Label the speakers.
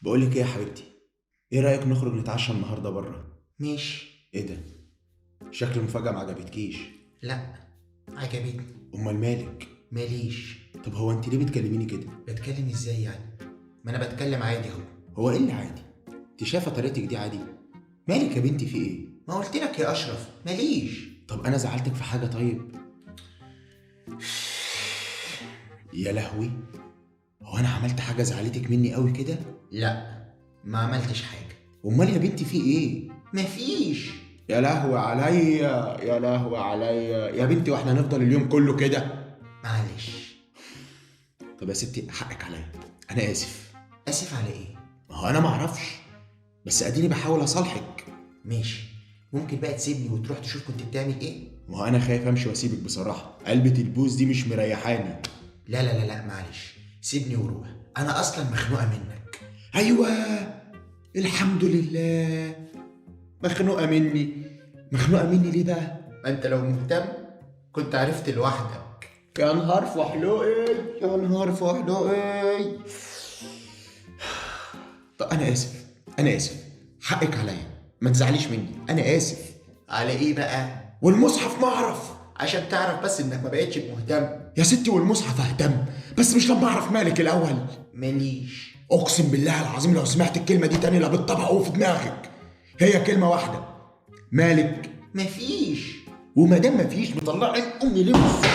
Speaker 1: بقولك ايه يا حبيبتي؟ ايه رأيك نخرج نتعشى النهارده بره؟
Speaker 2: ماشي.
Speaker 1: ايه ده؟ شكل المفاجأة ما عجبتكيش.
Speaker 2: لا، عجبتني.
Speaker 1: امال مالك؟
Speaker 2: ماليش.
Speaker 1: طب هو انت ليه بتكلميني كده؟
Speaker 2: بتكلم ازاي يعني؟ ما انا بتكلم عادي اهو.
Speaker 1: هو ايه اللي عادي؟ انت شايفة طريقتك دي عادي؟ مالك يا بنتي في ايه؟
Speaker 2: ما قلت لك يا اشرف ماليش.
Speaker 1: طب انا زعلتك في حاجة طيب؟ يا لهوي، هو انا عملت حاجة زعلتك مني قوي كده؟
Speaker 2: لا، ما عملتش حاجه.
Speaker 1: امال يا بنتي في ايه؟
Speaker 2: مفيش.
Speaker 1: يا لهوي عليا، يا لهوي عليا يا بنتي، واحنا هنفضل اليوم كله كده؟
Speaker 2: معلش.
Speaker 1: طب يا ستي حقك عليا، انا اسف.
Speaker 2: اسف على ايه؟
Speaker 1: ما هو انا معرفش، بس اديني بحاول اصالحك.
Speaker 2: ماشي. ممكن بقى تسيبني وتروح تشوف كنت بتعمل ايه؟
Speaker 1: ما هو انا خايف امشي واسيبك بصراحه، علبه البوز دي مش مريحاني.
Speaker 2: لا لا لا لا، معلش. سيبني وروح. انا اصلا مخنوقه منك.
Speaker 1: ايوه، الحمد لله. مخنوقه مني؟ مخنوقه مني ليه بقى؟
Speaker 2: ما انت لو مهتم كنت عرفت لوحدك.
Speaker 1: يا نهار فحلوقي، يا نهار فحلوقي. طب انا اسف، انا اسف، حقك عليا، ما تزعليش مني، انا اسف.
Speaker 2: على ايه بقى؟
Speaker 1: والمصحف ما اعرف.
Speaker 2: عشان تعرف بس انك ما بقتش مهتم.
Speaker 1: يا ستي والمصحف اهتم، بس مش لما اعرف مالك الاول.
Speaker 2: ماليش.
Speaker 1: اقسم بالله العظيم لو سمعت الكلمه دي تاني لا بالطبع او في دماغك. هي كلمه واحده، مالك.
Speaker 2: مفيش.
Speaker 1: وما دام مفيش مطلع عين امي ليه بس؟